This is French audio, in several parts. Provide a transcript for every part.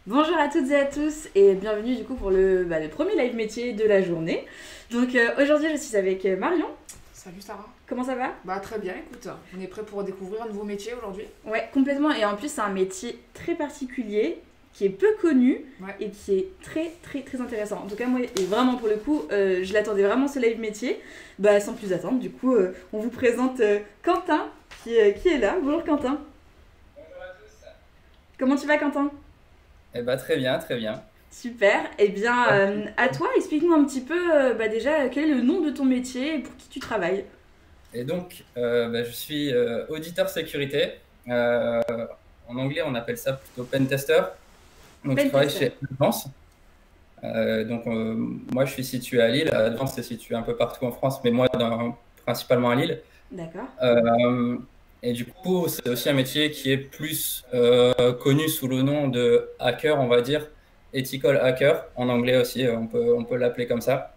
Bonjour à toutes et à tous et bienvenue du coup pour le premier live métier de la journée. Donc aujourd'hui je suis avec Marion. Salut Sarah. Comment ça va? Bah très bien, écoute, on est prêt pour découvrir un nouveau métier aujourd'hui. Ouais, complètement, et en plus c'est un métier très particulier qui est peu connu Ouais. et qui est très très très intéressant. En tout cas moi, et vraiment pour le coup, je l'attendais vraiment ce live métier. Bah sans plus attendre, du coup on vous présente Quentin qui est là. Bonjour Quentin. Bonjour à tous. Comment tu vas Quentin? Eh ben, très bien, très bien. Super, et bien à toi, explique-nous un petit peu déjà quel est le nom de ton métier et pour qui tu travailles. Et donc, je suis auditeur sécurité. Euh, En anglais, on appelle ça plutôt pen tester. Donc, je travaille Pentester. chez Advance. Moi, je suis situé à Lille. Advance est situé un peu partout en France, mais moi, principalement à Lille. D'accord. Euh, et du coup, c'est aussi un métier qui est plus connu sous le nom de hacker, on va dire, ethical hacker. En anglais aussi, on peut l'appeler comme ça.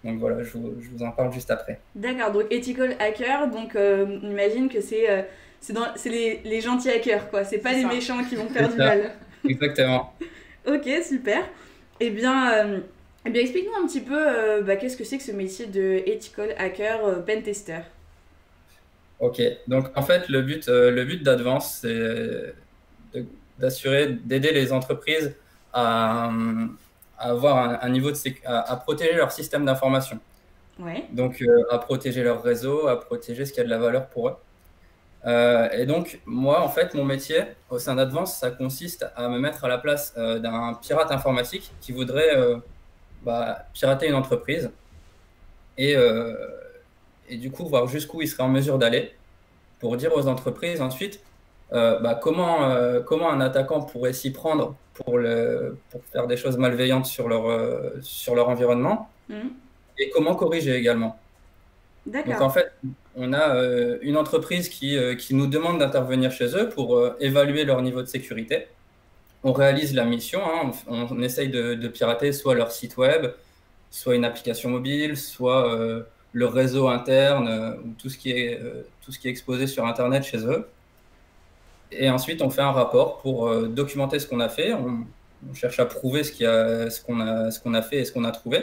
Donc voilà, je vous en parle juste après. D'accord, donc ethical hacker, donc on imagine que c'est les gentils hackers, quoi. C'est pas C'est les ça. méchants qui vont faire C'est du ça, mal. exactement. Ok, super. Eh bien, explique-nous un petit peu qu'est-ce que c'est que ce métier de ethical hacker pentester. Ok, donc en fait, le but d'Advance, c'est d'aider les entreprises à, à avoir un niveau à protéger leur système d'information. Ouais. Donc, à protéger leur réseau, à protéger ce qui a de la valeur pour eux. Et donc, moi, en fait, mon métier au sein d'Advance, ça consiste à me mettre à la place d'un pirate informatique qui voudrait pirater une entreprise et, euh, et du coup, voir jusqu'où il serait en mesure d'aller pour dire aux entreprises ensuite comment un attaquant pourrait s'y prendre pour faire des choses malveillantes sur leur environnement Mhm. et comment corriger également. Donc D'accord. en fait, on a une entreprise qui nous demande d'intervenir chez eux pour évaluer leur niveau de sécurité. On réalise la mission, hein, on essaye de pirater soit leur site web, soit une application mobile, soit leur réseau interne, ou tout ce qui est exposé sur Internet chez eux. Et ensuite, on fait un rapport pour documenter ce qu'on a fait. On cherche à prouver ce qu'on a fait et ce qu'on a trouvé.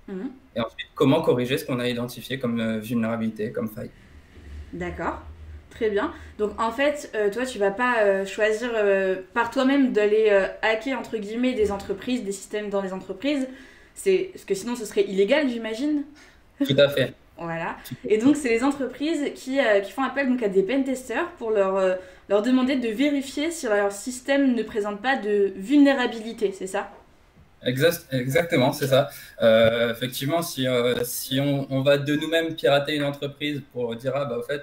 Mhm. Et ensuite, comment corriger ce qu'on a identifié comme vulnérabilité, comme faille. D'accord. Très bien. Donc en fait, toi, tu vas pas choisir par toi-même d'aller hacker entre guillemets des entreprises, des systèmes dans les entreprises. C'est parce que sinon ce serait illégal, j'imagine. Tout à fait. Voilà. Et donc, c'est les entreprises qui font appel donc, à des pentesters pour leur demander de vérifier si leur système ne présente pas de vulnérabilité, c'est ça? Exactement, c'est ça. Effectivement, si on va de nous-mêmes pirater une entreprise pour dire, ah bah, au fait,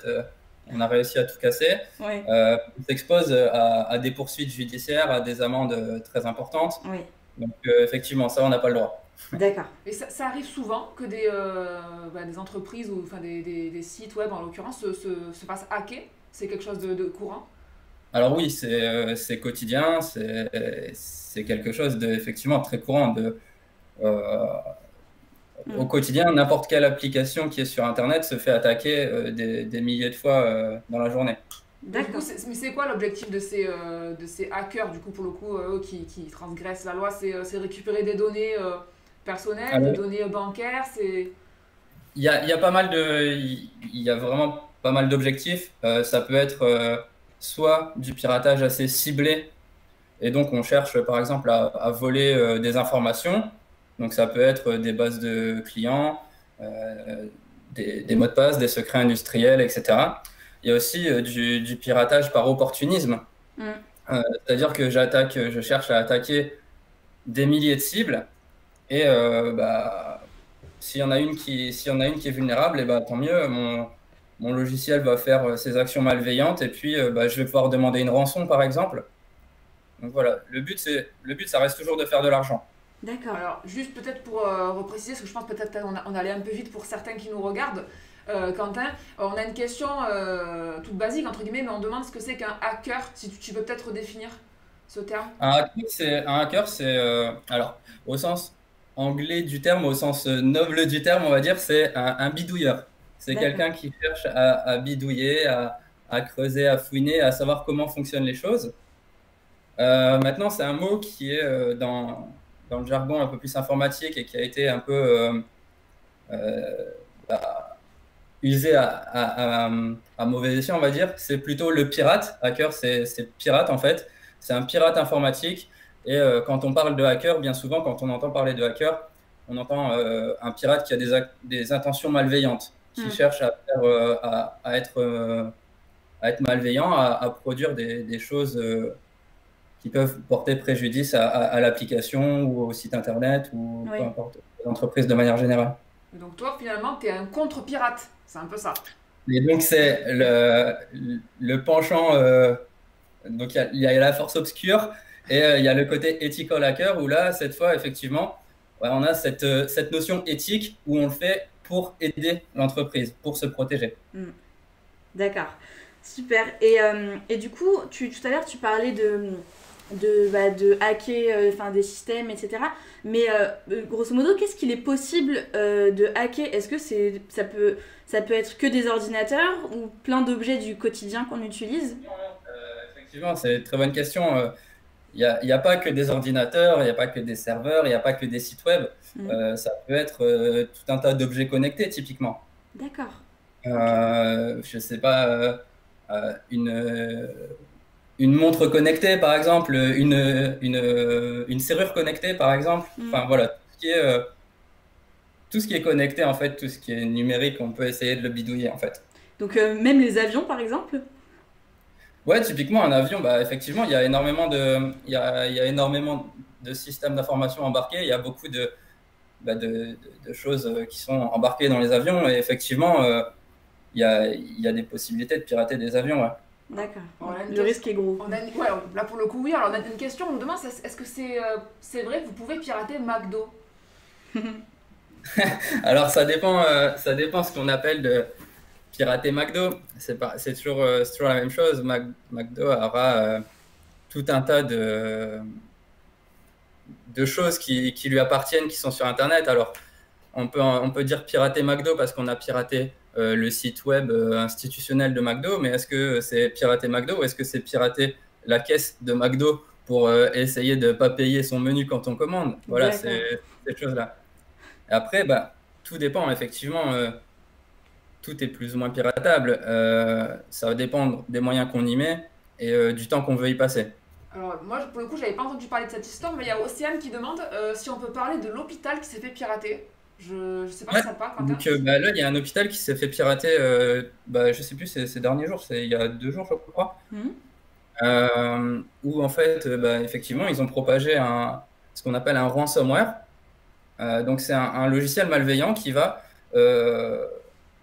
on a réussi à tout casser, Oui, on s'expose à des poursuites judiciaires, à des amendes très importantes. oui. Donc, effectivement, ça, on n'a pas le droit. D'accord. Et ça arrive souvent que des entreprises ou enfin, des sites web en l'occurrence se fassent hacker. C'est quelque chose de courant. Alors oui, c'est quotidien, c'est quelque chose de effectivement très courant. Euh, Au Mm. quotidien, n'importe quelle application qui est sur Internet se fait attaquer des milliers de fois dans la journée. Et du coup, D'accord. mais c'est quoi l'objectif de ces hackers, du coup, pour le coup, eux qui transgressent la loi? C'est récupérer des données personnelles, des Alors, données bancaires, c'est... il y a pas mal il y a vraiment pas mal d'objectifs. Ça peut être soit du piratage assez ciblé, et donc on cherche par exemple à voler des informations. Donc ça peut être des bases de clients, euh, des mots de passe, des secrets industriels, etc. Il y a aussi du piratage par opportunisme. Mm. C'est-à-dire que je cherche à attaquer des milliers de cibles et s'il y en a une qui est vulnérable, et bah, tant mieux, mon logiciel va faire ses actions malveillantes et puis je vais pouvoir demander une rançon par exemple. Donc voilà, le but, ça reste toujours de faire de l'argent. D'accord. Alors, juste peut-être pour repréciser, parce que je pense peut-être qu'on allait un peu vite pour certains qui nous regardent, Quentin, on a une question toute basique, entre guillemets, mais on demande ce que c'est qu'un hacker, si tu peux peut-être redéfinir ce terme. Un hacker, c'est alors au sens anglais du terme, au sens noble du terme, on va dire, c'est un bidouilleur. C'est D'accord. quelqu'un qui cherche à bidouiller, à creuser, à fouiner, à savoir comment fonctionnent les choses. Maintenant, c'est un mot qui est dans le jargon un peu plus informatique et qui a été un peu bah, usé à mauvais escient, on va dire. C'est plutôt le pirate. Hacker, c'est pirate en fait. C'est un pirate informatique. Et quand on parle de hacker, bien souvent, quand on entend parler de hacker, on entend un pirate qui a des intentions malveillantes, qui cherche à, faire, à être malveillant, à produire des choses qui peuvent porter préjudice à l'application ou au site internet ou peu importe, l'entreprise de manière générale. Donc toi, finalement, tu es un contre-pirate. C'est un peu ça. Et donc, c'est le penchant. Donc, il y a la force obscure et il y a le côté ethical hacker où là, cette fois, effectivement, ouais, on a cette notion éthique où on le fait pour aider l'entreprise, pour se protéger. D'accord. Super. Et du coup, tout à l'heure, tu parlais de hacker des systèmes, etc. Mais grosso modo, qu'est-ce qu'il est possible de hacker? Est-ce que ça peut être que des ordinateurs ou plein d'objets du quotidien qu'on utilise? Effectivement, c'est une très bonne question. Il n'y a pas que des ordinateurs, il n'y a pas que des serveurs, il n'y a pas que des sites web. Ça peut être tout un tas d'objets connectés, typiquement. D'accord. Je ne sais pas, une montre connectée, par exemple, une serrure connectée, par exemple. Enfin, voilà, tout ce qui est connecté, en fait, tout ce qui est numérique, on peut essayer de le bidouiller, en fait. Donc, même les avions, par exemple? Ouais, typiquement, un avion, bah, effectivement, il y a énormément de systèmes d'information embarqués. Il y a beaucoup de choses qui sont embarquées dans les avions. Et effectivement, il y a des possibilités de pirater des avions. Ouais. D'accord. Le risque est gros. Ouais, là, pour le coup, oui. Alors, on a une question. On me demande, est-ce que c'est vrai que vous pouvez pirater McDo? Alors, ça dépend ce qu'on appelle de pirater McDo. C'est toujours la même chose. McDo aura tout un tas de choses qui lui appartiennent, qui sont sur Internet. Alors, on peut dire pirater McDo parce qu'on a piraté le site web institutionnel de McDo, mais est-ce que c'est pirater McDo ou est-ce que c'est pirater la caisse de McDo pour essayer de ne pas payer son menu quand on commande? Voilà, c'est ces choses-là. Et après, bah, tout dépend, effectivement, tout est plus ou moins piratable. Ça va dépendre des moyens qu'on y met et du temps qu'on veut y passer. Alors, moi, pour le coup, j'avais pas entendu parler de cette histoire, mais il y a Océane qui demande si on peut parler de l'hôpital qui s'est fait pirater. Je sais pas si ça te parle, Quentin. Donc là, il y a un hôpital qui s'est fait pirater, je sais plus, ces derniers jours, c'est il y a 2 jours, je crois, où en fait, effectivement, ils ont propagé ce qu'on appelle un ransomware. Donc c'est un logiciel malveillant qui va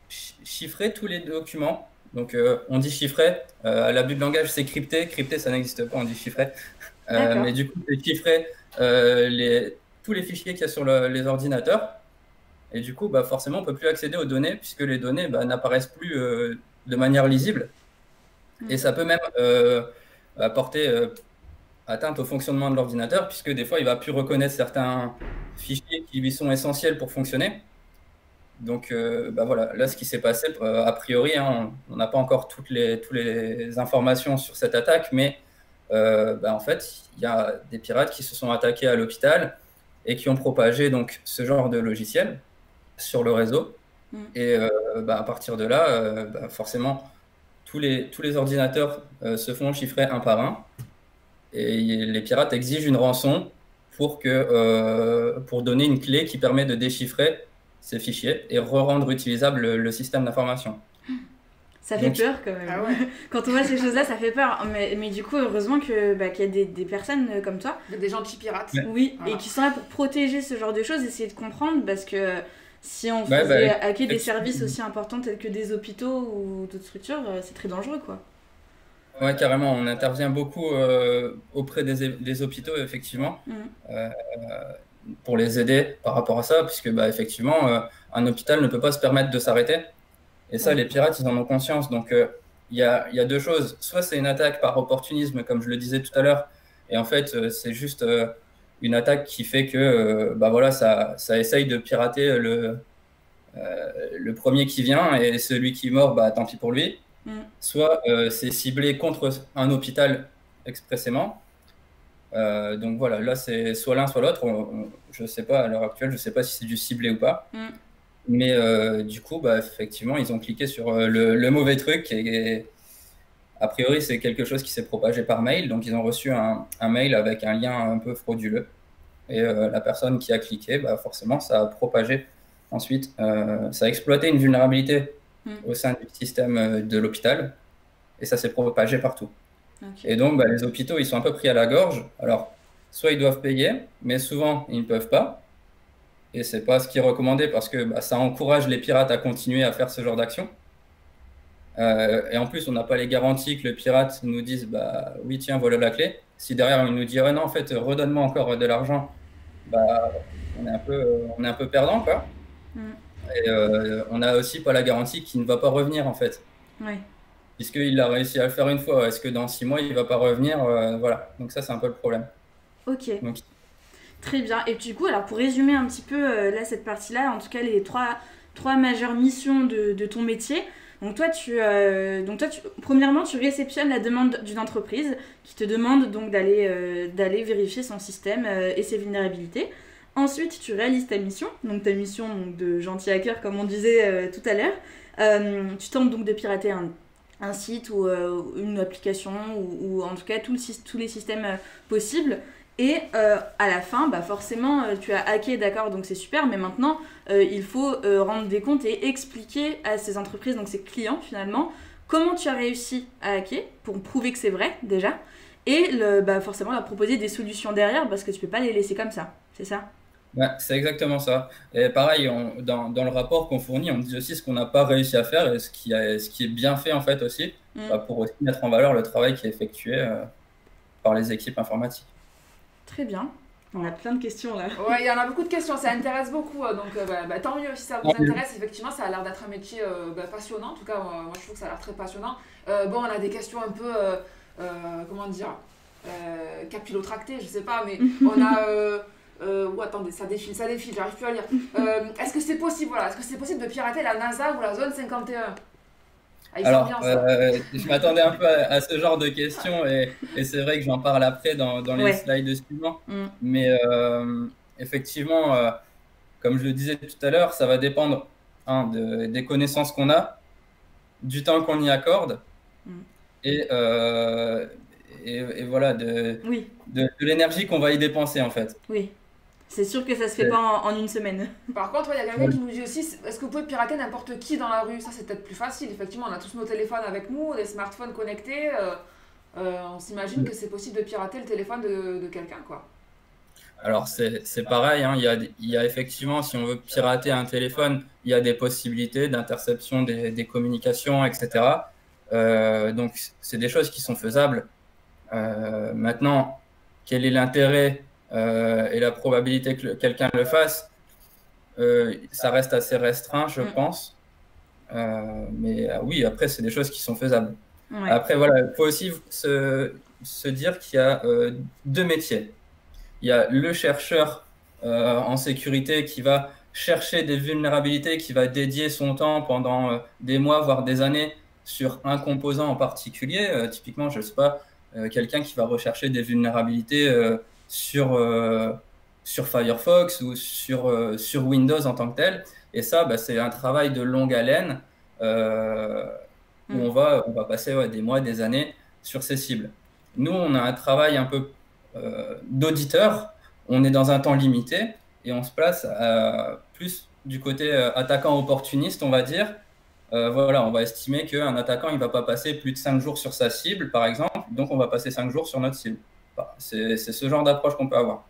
chiffrer tous les documents. Donc on dit chiffrer, à l'abus de langage c'est crypté, ça n'existe pas, on dit chiffrer. Mais du coup c'est chiffrer tous les fichiers qu'il y a sur les ordinateurs. Et du coup, forcément, on ne peut plus accéder aux données puisque les données n'apparaissent plus de manière lisible. Et ça peut même apporter atteinte au fonctionnement de l'ordinateur puisque des fois, il ne va plus reconnaître certains fichiers qui lui sont essentiels pour fonctionner. Donc, voilà, là, ce qui s'est passé, a priori, hein, on n'a pas encore toutes les informations sur cette attaque, mais en fait, il y a des pirates qui se sont attaqués à l'hôpital et qui ont propagé donc, ce genre de logiciel sur le réseau. Et à partir de là, forcément, tous les ordinateurs se font chiffrer un par un. Et les pirates exigent une rançon pour donner une clé qui permet de déchiffrer ces fichiers et rendre utilisable le système d'information. Ça fait peur quand même. Ah ouais. Quand on voit ces choses-là, ça fait peur. Mais du coup, heureusement qu'il y a des personnes comme toi. Des gentils pirates. Oui, voilà. Et qui sont là pour protéger ce genre de choses, essayer de comprendre, parce que si on faisait hacker des services aussi importants tels que des hôpitaux ou d'autres structures, c'est très dangereux, quoi. Ouais, carrément. On intervient beaucoup auprès des hôpitaux, effectivement, pour les aider par rapport à ça, puisque effectivement, un hôpital ne peut pas se permettre de s'arrêter. Et ça, les pirates, ils en ont conscience. Donc, il y a 2 choses. Soit c'est une attaque par opportunisme, comme je le disais tout à l'heure, et en fait, c'est juste une attaque qui fait que ça essaye de pirater le premier qui vient, et celui qui est mort, tant pis pour lui. Soit c'est ciblé contre un hôpital expressément, Donc voilà, là c'est soit l'un soit l'autre. Je sais pas à l'heure actuelle, je sais pas si c'est du ciblé ou pas. Mais du coup, bah, effectivement, ils ont cliqué sur le mauvais truc et a priori c'est quelque chose qui s'est propagé par mail. Donc ils ont reçu un mail avec un lien un peu frauduleux. Et la personne qui a cliqué, bah, forcément, ça a propagé. Ensuite, ça a exploité une vulnérabilité au sein du système de l'hôpital et ça s'est propagé partout. Et donc, bah, les hôpitaux, ils sont un peu pris à la gorge. Alors, soit ils doivent payer, mais souvent, ils ne peuvent pas. Et c'est pas ce qui est recommandé parce que bah, ça encourage les pirates à continuer à faire ce genre d'action. Et en plus, on n'a pas les garanties que le pirate nous dise bah, oui, tiens, voilà la clé. Si derrière, il nous dit non, en fait, redonne-moi encore de l'argent, bah, on est un peu perdant, quoi. Et on n'a aussi pas la garantie qu'il ne va pas revenir, en fait. Puisqu'il a réussi à le faire une fois. Est-ce que dans 6 mois, il ne va pas revenir? Voilà. Donc ça, c'est un peu le problème. Ok. Donc... Très bien. Et du coup, alors pour résumer un petit peu là, cette partie-là, en tout cas les trois majeures missions de ton métier. Donc toi, premièrement, tu réceptionnes la demande d'une entreprise qui te demande donc d'aller vérifier son système et ses vulnérabilités. Ensuite, tu réalises ta mission, donc de gentil hacker comme on disait tout à l'heure. Tu tentes donc de pirater un site ou une application ou en tout cas tous les systèmes possibles. Et à la fin, bah forcément, tu as hacké, d'accord, donc c'est super, mais maintenant, il faut rendre des comptes et expliquer à ces entreprises, donc ces clients finalement, comment tu as réussi à hacker pour prouver que c'est vrai déjà, et bah forcément leur proposer des solutions derrière parce que tu peux pas les laisser comme ça, c'est ça? Ouais, c'est exactement ça. Et pareil, dans le rapport qu'on fournit, on dit aussi ce qu'on n'a pas réussi à faire et ce qui est bien fait en fait aussi, pour aussi mettre en valeur le travail qui est effectué par les équipes informatiques. Très bien. On a plein de questions là. Ouais, il y en a beaucoup de questions, ça intéresse beaucoup, donc tant mieux si ça vous intéresse. Effectivement, ça a l'air d'être un métier passionnant, en tout cas, moi je trouve que ça a l'air très passionnant. Bon, on a des questions un peu, comment dire, capillotractées, je sais pas, mais on a... attendez, ça défile, j'arrive plus à lire. Est-ce que c'est possible, est-ce que c'est possible de pirater la NASA ou la zone 51? Alors, je m'attendais un peu à ce genre de questions et c'est vrai que j'en parle après dans les slides suivants. Mais effectivement, comme je le disais tout à l'heure, ça va dépendre des connaissances qu'on a, du temps qu'on y accorde et voilà, de l'énergie qu'on va y dépenser en fait. Oui. C'est sûr que ça se fait pas en une semaine. Par contre, il y a quelqu'un qui nous dit aussi, est-ce que vous pouvez pirater n'importe qui dans la rue? Ça, c'est peut-être plus facile. Effectivement, on a tous nos téléphones avec nous, des smartphones connectés. On s'imagine que c'est possible de pirater le téléphone de quelqu'un, quoi. Alors, c'est pareil. Il y a effectivement, si on veut pirater un téléphone, il y a des possibilités d'interception des communications, etc. Donc, c'est des choses qui sont faisables. Maintenant, quel est l'intérêt et la probabilité que quelqu'un le fasse, ça reste assez restreint, je pense. Mais oui, après, c'est des choses qui sont faisables. Ouais. Après, voilà, il faut aussi se dire qu'il y a deux métiers. Il y a le chercheur en sécurité qui va chercher des vulnérabilités, qui va dédier son temps pendant des mois, voire des années sur un composant en particulier. Typiquement, je ne sais pas, quelqu'un qui va rechercher des vulnérabilités sur Firefox ou sur Windows en tant que tel. Et ça, bah, c'est un travail de longue haleine où on va passer des mois, des années sur ces cibles. Nous, on a un travail un peu d'auditeur. On est dans un temps limité et on se place plus du côté attaquant opportuniste, on va dire. Voilà, on va estimer qu'un attaquant, il ne va pas passer plus de 5 jours sur sa cible, par exemple. Donc, on va passer 5 jours sur notre cible. C'est ce genre d'approche qu'on peut avoir.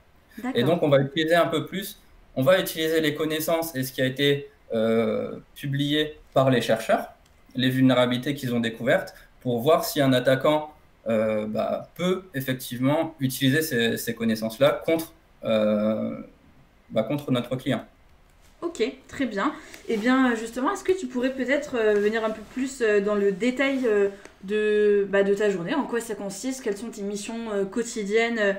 Et donc, on va utiliser un peu plus, on va utiliser les connaissances et ce qui a été publié par les chercheurs, les vulnérabilités qu'ils ont découvertes, pour voir si un attaquant peut effectivement utiliser ces connaissances-là contre notre client. Ok, très bien. Et bien justement, est-ce que tu pourrais peut-être venir un peu plus dans le détail de ta journée, en quoi ça consiste, quelles sont tes missions quotidiennes,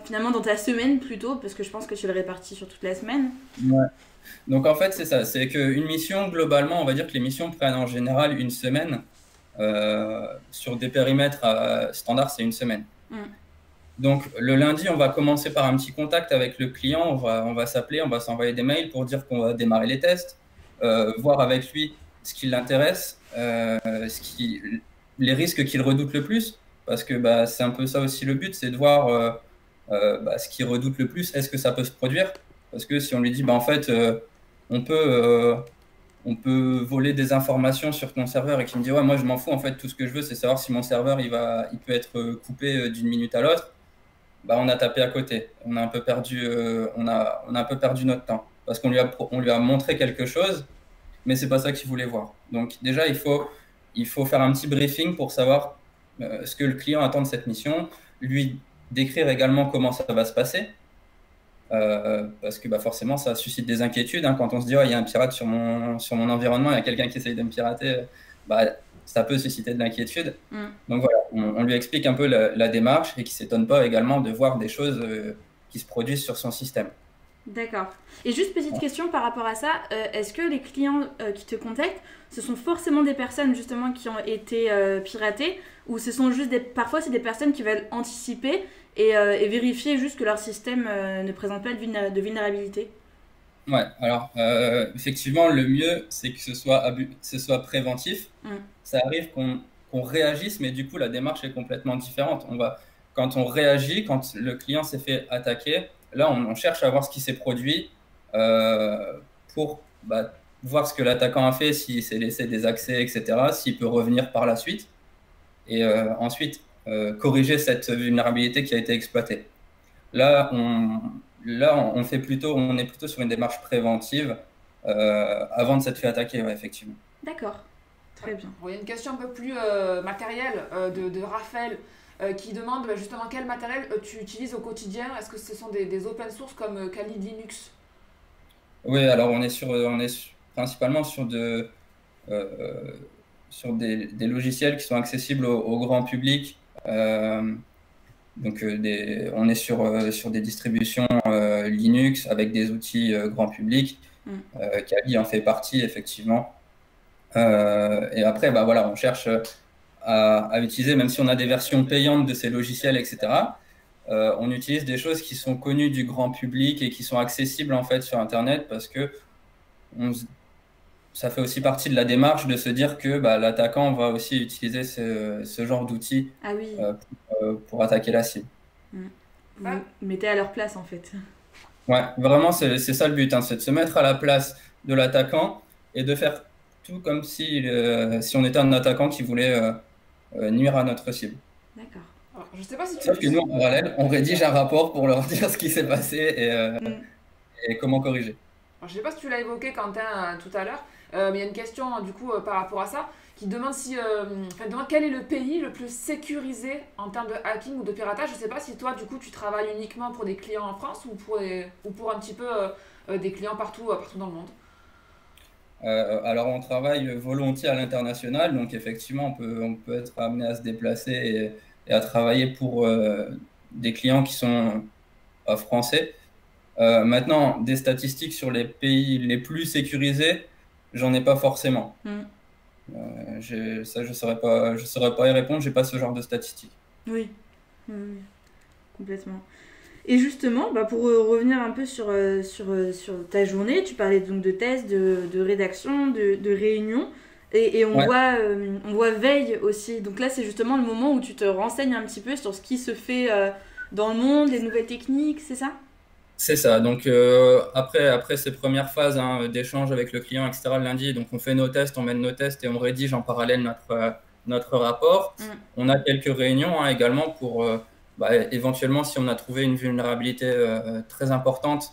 finalement dans ta semaine plutôt, parce que je pense que tu le répartis sur toute la semaine. Ouais. Donc en fait c'est ça, c'est qu'une mission globalement, on va dire que les missions prennent en général une semaine, sur des périmètres standards c'est une semaine. Donc, le lundi, on va commencer par un petit contact avec le client. On va s'appeler, on va s'envoyer des mails pour dire qu'on va démarrer les tests, voir avec lui ce qui l'intéresse, les risques qu'il redoute le plus. Parce que bah, c'est un peu ça aussi le but, c'est de voir bah, ce qu'il redoute le plus. Est-ce que ça peut se produire? Parce que si on lui dit, bah, en fait, on peut, euh, on peut voler des informations sur ton serveur et qu'il me dit, ouais, moi je m'en fous, en fait, tout ce que je veux, c'est savoir si mon serveur il peut être coupé d'une minute à l'autre. Bah, on a tapé à côté. On a un peu perdu, on a un peu perdu notre temps parce on lui a montré quelque chose, mais c'est pas ça qu'il voulait voir. Donc déjà, il faut faire un petit briefing pour savoir ce que le client attend de cette mission, lui décrire également comment ça va se passer, parce que bah, forcément, ça suscite des inquiétudes. Hein, quand on se dit, oh, il y a un pirate sur mon environnement, il y a quelqu'un qui essaye de me pirater, bah, ça peut susciter de l'inquiétude. Donc voilà, on lui explique un peu la démarche et qu'il ne s'étonne pas également de voir des choses qui se produisent sur son système. D'accord. Et juste petite question par rapport à ça, est-ce que les clients qui te contactent, ce sont forcément des personnes justement qui ont été piratées ou ce sont juste parfois c'est des personnes qui veulent anticiper et vérifier juste que leur système ne présente pas de vulnérabilité? Ouais, alors effectivement, le mieux, c'est que ce soit préventif. Ça arrive qu'on réagisse, mais du coup, la démarche est complètement différente. Quand on réagit, quand le client s'est fait attaquer, là, on cherche à voir ce qui s'est produit pour bah, voir ce que l'attaquant a fait, s'il s'est laissé des accès, etc., s'il peut revenir par la suite, et ensuite corriger cette vulnérabilité qui a été exploitée. Là, on est plutôt sur une démarche préventive avant de s'être fait attaquer, ouais, effectivement. D'accord, très bien. Bon, il y a une question un peu plus matérielle de Raphaël qui demande bah, justement quel matériel tu utilises au quotidien. Est-ce que ce sont des open source comme Kali Linux? Oui, alors on est principalement sur des logiciels qui sont accessibles au grand public. Donc, on est sur des distributions Linux avec des outils grand public. Kali en fait partie, effectivement. Et après, bah, voilà, on cherche à utiliser, même si on a des versions payantes de ces logiciels, etc., on utilise des choses qui sont connues du grand public et qui sont accessibles en fait sur Internet parce que ça fait aussi partie de la démarche de se dire que bah, l'attaquant va aussi utiliser ce genre d'outils pour attaquer la cible. Vous mettez à leur place en fait. Ouais, vraiment, c'est ça le but, hein, c'est de se mettre à la place de l'attaquant et de faire tout comme si on était un attaquant qui voulait nuire à notre cible. D'accord. Alors, je sais pas si Sauf que nous, en parallèle, on rédige un rapport pour leur dire ce qui s'est passé et comment corriger. Alors, je sais pas si tu l'as évoqué, Quentin, tout à l'heure, mais il y a une question du coup par rapport à ça qui demande demande quel est le pays le plus sécurisé en termes de hacking ou de piratage. Je sais pas si toi, du coup, tu travailles uniquement pour des clients en France ou pour un petit peu des clients partout dans le monde. Alors, on travaille volontiers à l'international, donc effectivement, on peut être amené à se déplacer et à travailler pour des clients qui sont français. Maintenant, des statistiques sur les pays les plus sécurisés, j'en ai pas forcément. Ça, je saurais pas y répondre, j'ai pas ce genre de statistiques. Oui, complètement. Et justement, bah pour revenir un peu sur ta journée, tu parlais donc de tests, de rédaction, de réunions, et on voit veille aussi. Donc là, c'est justement le moment où tu te renseignes un petit peu sur ce qui se fait dans le monde, les nouvelles techniques, c'est ça? C'est ça. Donc après ces premières phases d'échange avec le client, etc., le lundi, donc on fait nos tests, on mène nos tests et on rédige en parallèle notre rapport. On a quelques réunions également pour éventuellement, si on a trouvé une vulnérabilité très importante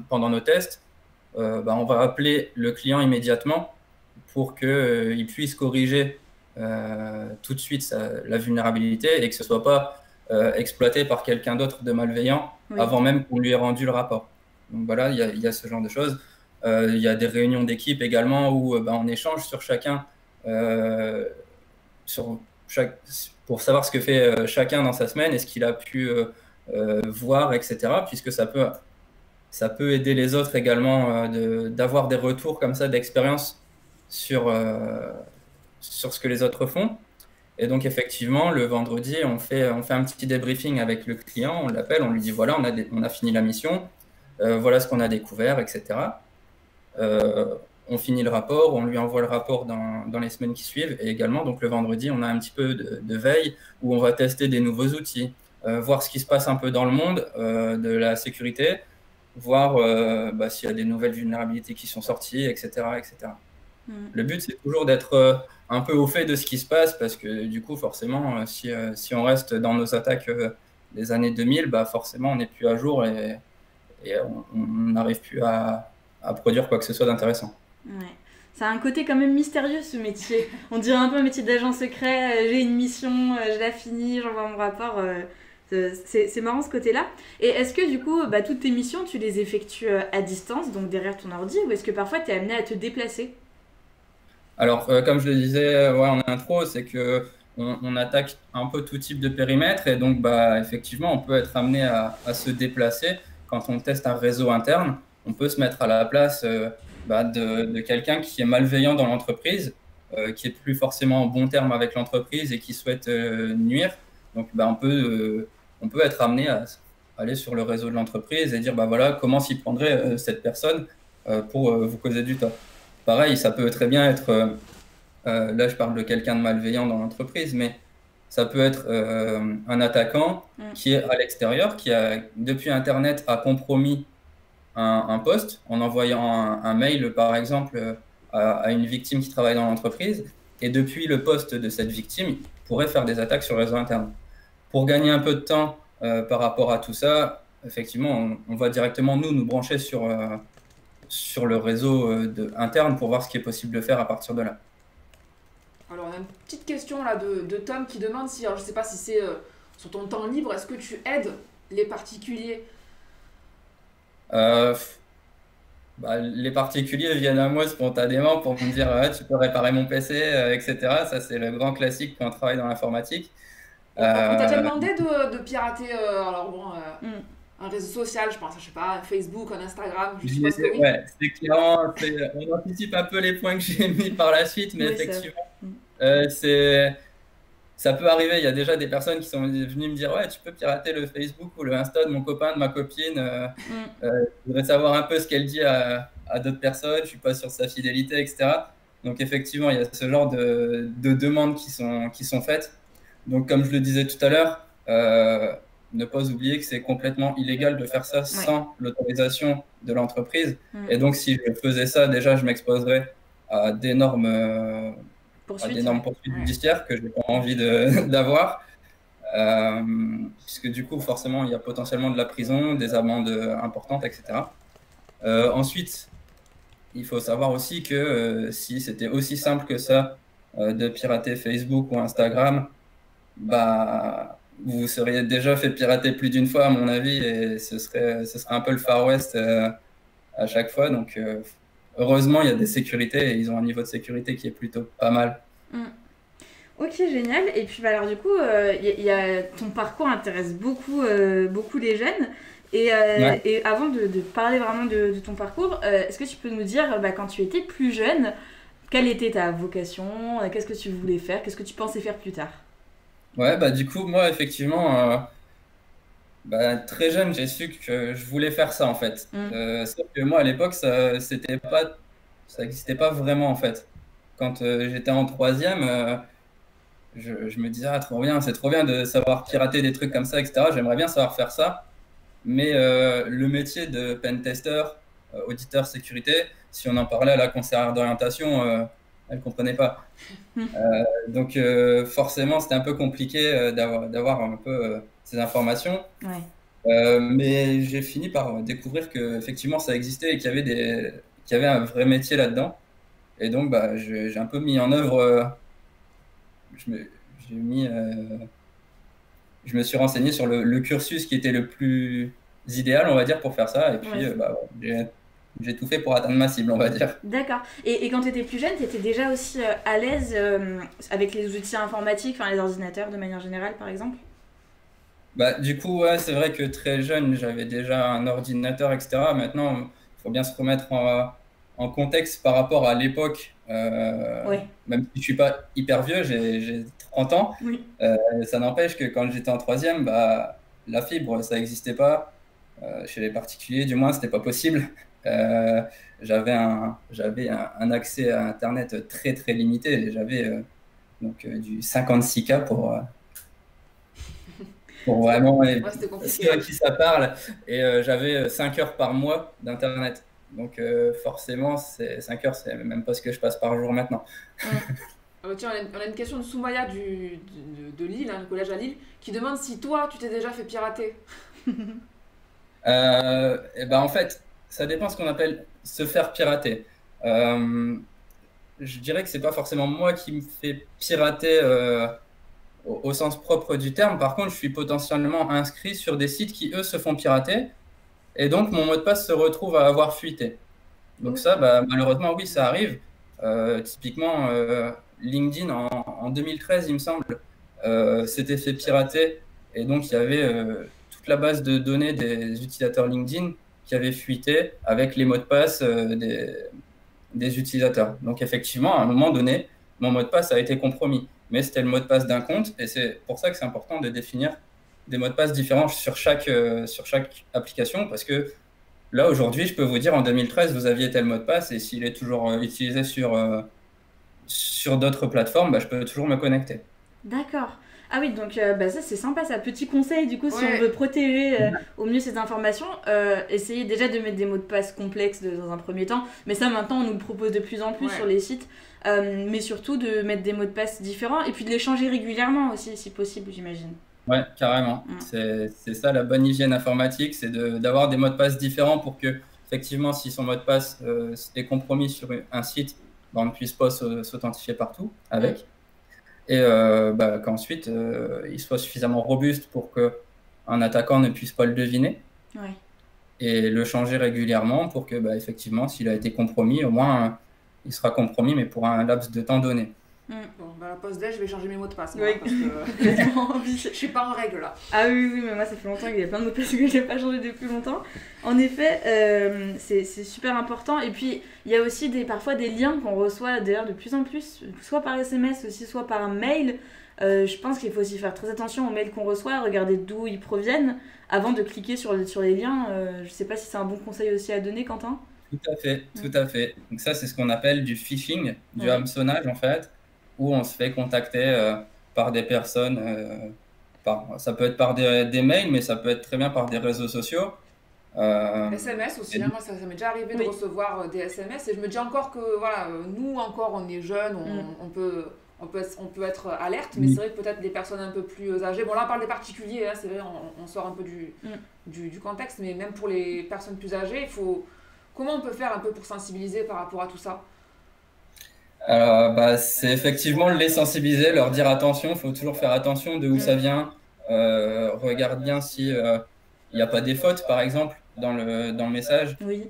pendant nos tests, on va appeler le client immédiatement pour qu'il puisse corriger tout de suite la vulnérabilité et que ce ne soit pas exploité par quelqu'un d'autre de malveillant avant même qu'on lui ait rendu le rapport. Donc voilà, il y a ce genre de choses. Il y a des réunions d'équipe également où on échange sur chacun, pour savoir ce que fait chacun dans sa semaine et ce qu'il a pu voir, etc. Puisque ça peut aider les autres également d'avoir des retours comme ça d'expérience sur ce que les autres font. Et donc, effectivement, le vendredi, on fait un petit débriefing avec le client, on l'appelle, on lui dit, voilà, on a fini la mission, voilà ce qu'on a découvert, etc. On finit le rapport, on lui envoie le rapport dans les semaines qui suivent. Et également, donc le vendredi, on a un petit peu de veille où on va tester des nouveaux outils, voir ce qui se passe un peu dans le monde de la sécurité, voir s'il y a des nouvelles vulnérabilités qui sont sorties, etc., etc. Le but, c'est toujours d'être un peu au fait de ce qui se passe parce que du coup, forcément, si on reste dans nos attaques des années 2000, bah, forcément, on n'est plus à jour et on n'arrive plus à produire quoi que ce soit d'intéressant. Ouais. Ça a un côté quand même mystérieux ce métier. On dirait un peu un métier d'agent secret. J'ai une mission, je la finis, j'envoie mon rapport. C'est marrant ce côté-là. Et est-ce que du coup, toutes tes missions, tu les effectues à distance, donc derrière ton ordi, ou est-ce que parfois tu es amené à te déplacer? Alors, comme je le disais en intro, c'est que on attaque un peu tout type de périmètre et donc effectivement, on peut être amené à se déplacer. Quand on teste un réseau interne, on peut se mettre à la place de quelqu'un qui est malveillant dans l'entreprise, qui est plus forcément en bon terme avec l'entreprise et qui souhaite nuire. Donc, on peut être amené à aller sur le réseau de l'entreprise et dire, voilà, comment s'y prendrait cette personne pour vous causer du tort. Pareil, ça peut très bien être, là je parle de quelqu'un de malveillant dans l'entreprise, mais ça peut être un attaquant qui est à l'extérieur, qui depuis Internet a compromis un poste en envoyant un mail, par exemple, à une victime qui travaille dans l'entreprise. Et depuis le poste de cette victime, il pourrait faire des attaques sur le réseau interne. Pour gagner un peu de temps par rapport à tout ça, effectivement, on va directement nous brancher sur le réseau interne pour voir ce qui est possible de faire à partir de là. Alors, on a une petite question là de Tom qui demande si, alors je sais pas si c'est sur ton temps libre, est-ce que tu aides les particuliers? Les particuliers viennent à moi spontanément pour me dire tu peux réparer mon PC, etc. Ça, c'est le grand classique quand on travaille dans l'informatique. On t'a déjà demandé de pirater un réseau social, je pense, je sais pas, un Facebook, un Instagram, je suppose que oui. Ouais, c'est clair, on anticipe un peu les points que j'ai mis par la suite, mais oui, effectivement, ça peut arriver. Il y a déjà des personnes qui sont venues me dire ouais, tu peux pirater le Facebook ou le Insta de mon copain, de ma copine. Je voudrais savoir un peu ce qu'elle dit à d'autres personnes, je suis pas sur sa fidélité, etc. Donc effectivement, il y a ce genre de demandes qui sont faites. Donc comme je le disais tout à l'heure, ne pas oublier que c'est complètement illégal de faire ça sans l'autorisation de l'entreprise. Et donc, si je faisais ça, déjà, je m'exposerais à d'énormes poursuites judiciaires que je n'ai pas envie d'avoir. Puisque du coup, forcément, il y a potentiellement de la prison, des amendes importantes, etc. Ensuite, il faut savoir aussi que si c'était aussi simple que ça de pirater Facebook ou Instagram, vous seriez déjà fait pirater plus d'une fois, à mon avis, et ce serait un peu le Far West à chaque fois. Donc, heureusement, il y a des sécurités et ils ont un niveau de sécurité qui est plutôt pas mal. Ok, génial. Et puis, alors, du coup, ton parcours intéresse beaucoup les jeunes. Et avant de parler vraiment de ton parcours, est-ce que tu peux nous dire, quand tu étais plus jeune, quelle était ta vocation? Qu'est-ce que tu voulais faire? Qu'est-ce que tu pensais faire plus tard? Ouais, du coup, moi, effectivement, très jeune, j'ai su que je voulais faire ça, en fait. Sauf que moi, à l'époque, ça n'existait pas vraiment, en fait. Quand j'étais en troisième, je me disais, trop bien, c'est trop bien de savoir pirater des trucs comme ça, etc. J'aimerais bien savoir faire ça. Mais le métier de pentester, auditeur sécurité, si on en parlait à la conseillère d'orientation, elle ne comprenait pas. Donc forcément, c'était un peu compliqué d'avoir un peu ces informations. Mais j'ai fini par découvrir qu'effectivement, ça existait et qu'il y avait un vrai métier là-dedans. Et donc, j'ai un peu mis en œuvre... je me suis renseigné sur le cursus qui était le plus idéal, on va dire, pour faire ça. Et puis, j'ai tout fait pour atteindre ma cible, on va dire. D'accord. Et quand tu étais plus jeune, tu étais déjà aussi à l'aise avec les outils informatiques, les ordinateurs de manière générale, par exemple? Du coup, c'est vrai que très jeune, j'avais déjà un ordinateur, etc. Maintenant, il faut bien se remettre en contexte par rapport à l'époque Ouais. Même si je suis pas hyper vieux, j'ai 30 ans. Oui. Ça n'empêche que quand j'étais en troisième, bah, la fibre, ça n'existait pas. Chez les particuliers, du moins, c'était pas possible. Euh, j'avais un accès à Internet très très limité. J'avais du 56K pour vraiment C'était compliqué. ceux à qui ça parle. Et j'avais 5 heures par mois d'Internet. Donc forcément, 5 heures, c'est même pas ce que je passe par jour maintenant. Tiens, on a une question de Soumaya de Lille, le collège à Lille, qui demande si toi, tu t'es déjà fait pirater. Et ben en fait, ça dépend ce qu'on appelle se faire pirater. Euh, je dirais que c'est pas forcément moi qui me fais pirater au sens propre du terme. Par contre, je suis potentiellement inscrit sur des sites qui, eux, se font pirater. Et donc, mon mot de passe se retrouve à avoir fuité. Donc ça, bah, malheureusement, oui, ça arrive. Typiquement, LinkedIn, en 2013, il me semble, s'était fait pirater. Et donc, il y avait toute la base de données des utilisateurs LinkedIn qui avait fuité avec les mots de passe des utilisateurs. Donc, effectivement, à un moment donné, mon mot de passe a été compromis. Mais c'était le mot de passe d'un compte. Et c'est pour ça que c'est important de définir des mots de passe différents sur chaque application. Parce que là, aujourd'hui, je peux vous dire, en 2013, vous aviez tel mot de passe. Et s'il est toujours utilisé sur d'autres plateformes, bah, je peux toujours me connecter. D'accord. Ah oui, donc bah ça c'est sympa, ça. Petit conseil, du coup, si Ouais. on veut protéger au mieux ces informations, essayez déjà de mettre des mots de passe complexes dans un premier temps. Mais ça, maintenant, on nous le propose de plus en plus Ouais. sur les sites. Mais surtout de mettre des mots de passe différents et puis de les changer régulièrement aussi, si possible, j'imagine. Ouais, carrément. Mm. C'est ça la bonne hygiène informatique, c'est d'avoir des mots de passe différents pour que, effectivement, si son mot de passe est compromis sur un site, bah, on ne puisse pas s'authentifier partout avec. Et bah, qu'ensuite, il soit suffisamment robuste pour qu'un attaquant ne puisse pas le deviner. Ouais. Et le changer régulièrement pour que, bah, effectivement, s'il a été compromis, au moins, il sera compromis, mais pour un laps de temps donné. Bon, bah, la pause déj, je vais changer mes mots de passe. Oui. Moi, parce que Complètement. je suis pas en règle là. Ah oui, mais moi ça fait longtemps qu'il y a plein de mots de passe que je n'ai pas changé depuis longtemps. En effet, c'est super important. Et puis, il y a aussi parfois des liens qu'on reçoit d'ailleurs de plus en plus, soit par SMS aussi, soit par mail. Je pense qu'il faut aussi faire très attention aux mails qu'on reçoit, regarder d'où ils proviennent avant de cliquer sur les liens. Je sais pas si c'est un bon conseil aussi à donner, Quentin. Tout à fait, tout à fait. Donc ça, c'est ce qu'on appelle du phishing, du hameçonnage en fait, où on se fait contacter par des personnes, ça peut être par des mails, mais ça peut être très bien par des réseaux sociaux. SMS aussi, et- moi ça m'est déjà arrivé de recevoir des SMS et je me dis encore que voilà, nous encore on est jeunes, on peut être alerte, mais c'est vrai que peut-être des personnes un peu plus âgées, bon là on parle des particuliers, hein, c'est vrai, on sort un peu du contexte, mais même pour les personnes plus âgées, comment on peut faire un peu pour sensibiliser par rapport à tout ça? Alors, bah, c'est effectivement les sensibiliser, leur dire attention, il faut toujours faire attention de où ça vient. Regarde bien si il n'y a pas des fautes, par exemple, dans le message. Oui.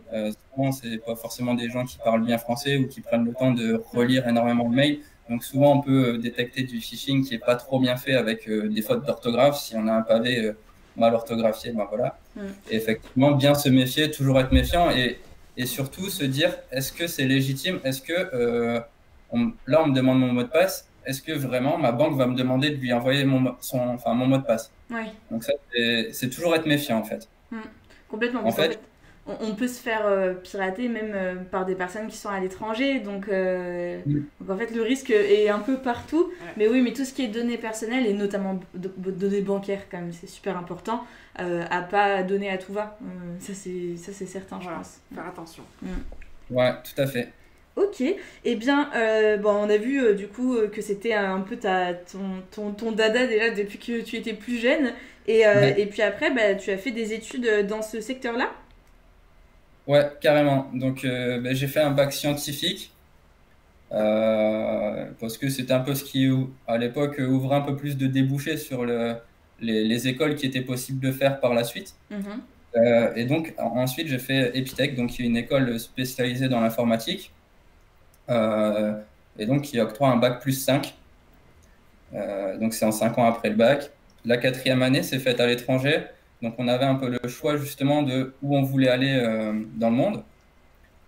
Souvent, c'est pas forcément des gens qui parlent bien français ou qui prennent le temps de relire énormément de mails. Donc souvent, on peut détecter du phishing qui est pas trop bien fait avec des fautes d'orthographe. Si on a un pavé mal orthographié, ben voilà. Et effectivement, bien se méfier, toujours être méfiant et surtout se dire, est-ce que c'est légitime? Est-ce que là, on me demande mon mot de passe. Est-ce que vraiment ma banque va me demander de lui envoyer mon mot de passe? Ouais. Donc ça, c'est toujours être méfiant en fait. Complètement. En fait, on peut se faire pirater même par des personnes qui sont à l'étranger. Donc en fait, le risque est un peu partout. Ouais. Mais oui, mais tout ce qui est données personnelles et notamment données bancaires, quand même, c'est super important à pas donner à tout va. Ça, c'est certain, Voilà, je pense. faire attention. ouais, tout à fait. Ok, eh bien, on a vu du coup que c'était un peu ton dada déjà depuis que tu étais plus jeune. Et puis après, bah, tu as fait des études dans ce secteur-là? Ouais, carrément. Donc, j'ai fait un bac scientifique parce que c'était un peu ce qui, à l'époque, ouvrait un peu plus de débouchés sur les écoles qui étaient possibles de faire par la suite. Et donc, ensuite, j'ai fait Epitech, donc qui est une école spécialisée dans l'informatique, et donc qui octroie un bac plus 5. Donc, c'est en 5 ans après le bac. La 4e année s'est faite à l'étranger. Donc, on avait un peu le choix justement de où on voulait aller dans le monde.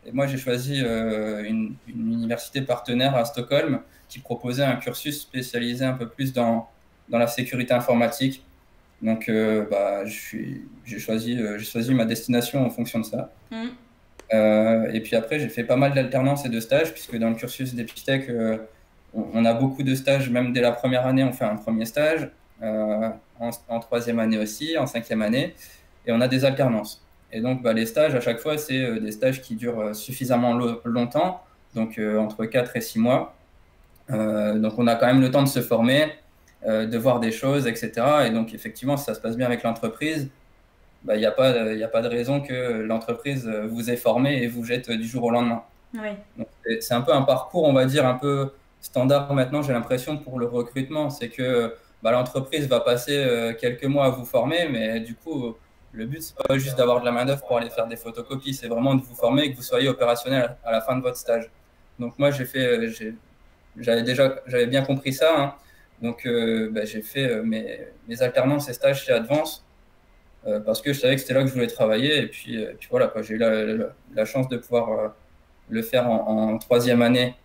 Et moi, j'ai choisi une université partenaire à Stockholm qui proposait un cursus spécialisé un peu plus dans la sécurité informatique. Donc, bah, j'ai choisi ma destination en fonction de ça. Mm. Et puis après, j'ai fait pas mal d'alternances et de stages, puisque dans le cursus d'Epitech, on a beaucoup de stages, même dès la première année, on fait un premier stage, en troisième année aussi, en cinquième année, et on a des alternances. Et donc, bah, les stages, à chaque fois, c'est des stages qui durent suffisamment longtemps, donc entre 4 et 6 mois. Donc, on a quand même le temps de se former, de voir des choses, etc. Et donc, effectivement, si ça se passe bien avec l'entreprise, bah, y a pas de raison que l'entreprise vous ait formé et vous jette du jour au lendemain. Oui. Donc, c'est un peu un parcours, on va dire, un peu standard maintenant, j'ai l'impression, pour le recrutement. C'est que bah, l'entreprise va passer quelques mois à vous former, mais du coup, le but, c'est pas juste d'avoir de la main-d'œuvre pour aller faire des photocopies, c'est vraiment de vous former et que vous soyez opérationnel à la fin de votre stage. Donc, moi, j'avais bien compris ça, hein. Donc, bah, j'ai fait mes alternances et stages chez Advance parce que je savais que c'était là que je voulais travailler. Et puis voilà, quoi, j'ai eu la chance de pouvoir le faire en troisième année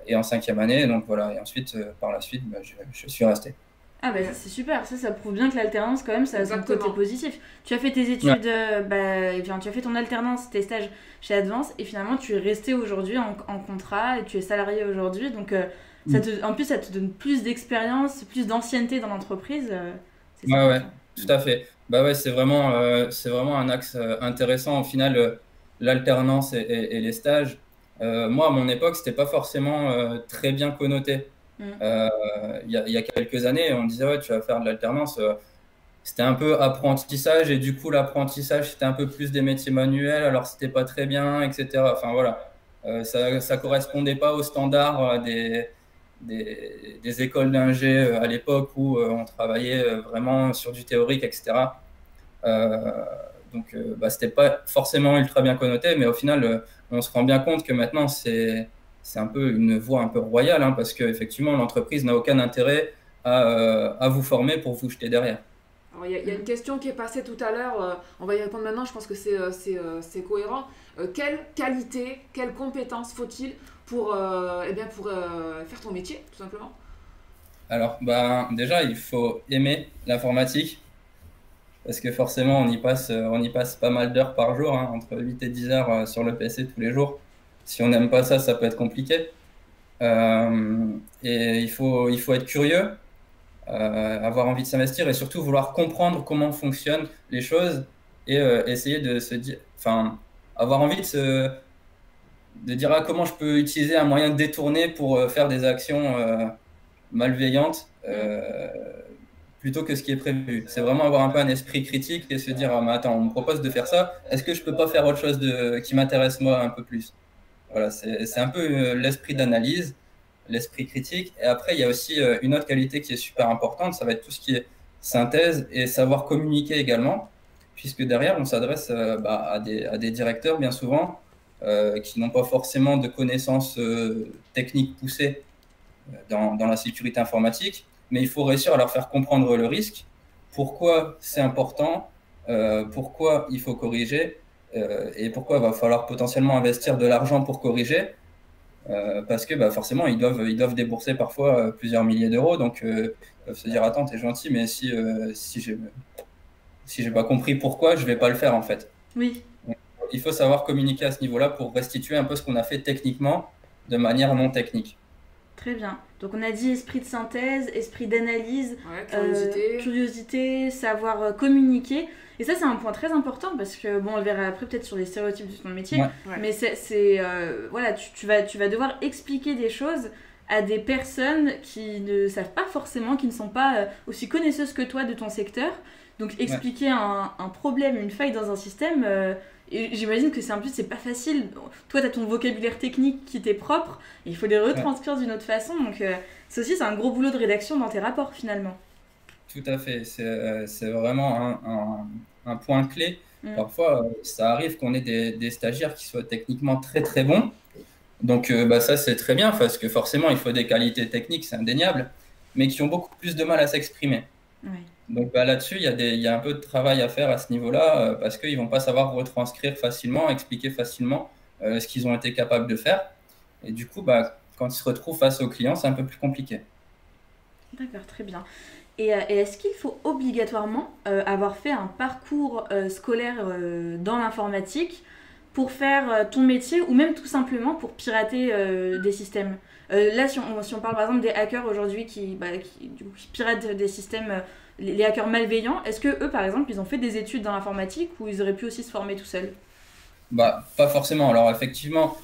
et en cinquième année. Donc voilà, et ensuite, par la suite, bah, je suis resté. Ah bah ça, c'est super, ça prouve bien que l'alternance quand même ça a son côté Exactement. positif. Tu as fait tes Ouais. études, et bien, tu as fait ton alternance, tes stages chez Advance et finalement tu es resté aujourd'hui en contrat et tu es salarié aujourd'hui. Donc en plus ça te donne plus d'expérience, plus d'ancienneté dans l'entreprise. C'est Ouais, sympa ouais, ça. tout à fait. Bah ouais, c'est vraiment un axe intéressant. Au final, l'alternance et les stages. Moi, à mon époque, c'était pas forcément très bien connoté. Mm. Euh, il y a quelques années, on disait, ouais, tu vas faire de l'alternance. C'était un peu apprentissage et du coup, l'apprentissage, c'était un peu plus des métiers manuels, alors c'était pas très bien, etc. Enfin voilà. Ça correspondait pas aux standards des écoles d'ingé à l'époque où on travaillait vraiment sur du théorique, etc. Euh, donc, bah, c'était pas forcément ultra bien connoté, mais au final, on se rend bien compte que maintenant, c'est un peu une voie un peu royale, hein, parce qu'effectivement, l'entreprise n'a aucun intérêt à vous former pour vous jeter derrière. Alors, il y a une question qui est passée tout à l'heure, on va y répondre maintenant, je pense que c'est cohérent. Quelle qualité, quelles compétences faut-il pour faire ton métier, tout simplement? Alors, ben, déjà, il faut aimer l'informatique, parce que forcément, on y passe pas mal d'heures par jour, hein, entre 8 et 10 heures sur le PC tous les jours. Si on n'aime pas ça, ça peut être compliqué. Et il faut être curieux, avoir envie de s'investir et surtout vouloir comprendre comment fonctionnent les choses et essayer de se dire, enfin, avoir envie de dire ah, comment je peux utiliser un moyen détourné pour faire des actions malveillantes plutôt que ce qui est prévu. C'est vraiment avoir un peu un esprit critique et se dire ah, mais attends, on me propose de faire ça, est-ce que je peux pas faire autre chose qui m'intéresse moi un peu plus? Voilà, c'est un peu l'esprit d'analyse, l'esprit critique. Et après, il y a aussi une autre qualité qui est super importante, ça va être tout ce qui est synthèse et savoir communiquer également, puisque derrière, on s'adresse bah, à des directeurs bien souvent qui n'ont pas forcément de connaissances techniques poussées dans la sécurité informatique, mais il faut réussir à leur faire comprendre le risque, pourquoi c'est important, pourquoi il faut corriger et pourquoi il va falloir potentiellement investir de l'argent pour corriger. Parce que bah, forcément, ils doivent débourser parfois plusieurs milliers d'euros. Donc, ils peuvent se dire, attends, t'es gentil, mais si j'ai pas compris pourquoi, je vais pas le faire en fait. Oui, Donc, il faut savoir communiquer à ce niveau-là pour restituer un peu ce qu'on a fait techniquement de manière non technique. très bien. Donc on a dit esprit de synthèse, esprit d'analyse, Ouais, curiosité. curiosité, savoir communiquer. Et ça, c'est un point très important parce que, bon, on le verra après peut-être sur les stéréotypes de ton métier, Ouais. Ouais. mais voilà, tu vas devoir expliquer des choses à des personnes qui ne savent pas forcément, qui ne sont pas aussi connaisseuses que toi de ton secteur. Donc expliquer un problème, une faille dans un système, et j'imagine que en plus c'est pas facile. Toi, tu as ton vocabulaire technique qui t'est propre, et il faut les Ouais. retranscrire d'une autre façon. Donc ça aussi, c'est un gros boulot de rédaction dans tes rapports finalement. Tout à fait, c'est vraiment un point clé. Mm. Parfois, ça arrive qu'on ait des stagiaires qui soient techniquement très très bons. Donc bah, ça, c'est très bien parce que forcément, il faut des qualités techniques, c'est indéniable, mais qui ont beaucoup plus de mal à s'exprimer. Ouais. Donc bah, là-dessus, il y a un peu de travail à faire à ce niveau-là parce qu'ils vont pas savoir retranscrire facilement, expliquer facilement ce qu'ils ont été capables de faire. Et du coup, bah, quand ils se retrouvent face aux clients, c'est un peu plus compliqué. D'accord, très bien. Et est-ce qu'il faut obligatoirement avoir fait un parcours scolaire dans l'informatique pour faire ton métier ou même tout simplement pour pirater des systèmes? Là, si on parle par exemple des hackers aujourd'hui du coup, qui piratent des systèmes, les hackers malveillants, est-ce que eux, par exemple, ils ont fait des études dans l'informatique ou ils auraient pu aussi se former tout seuls? Bah, pas forcément. Alors, effectivement,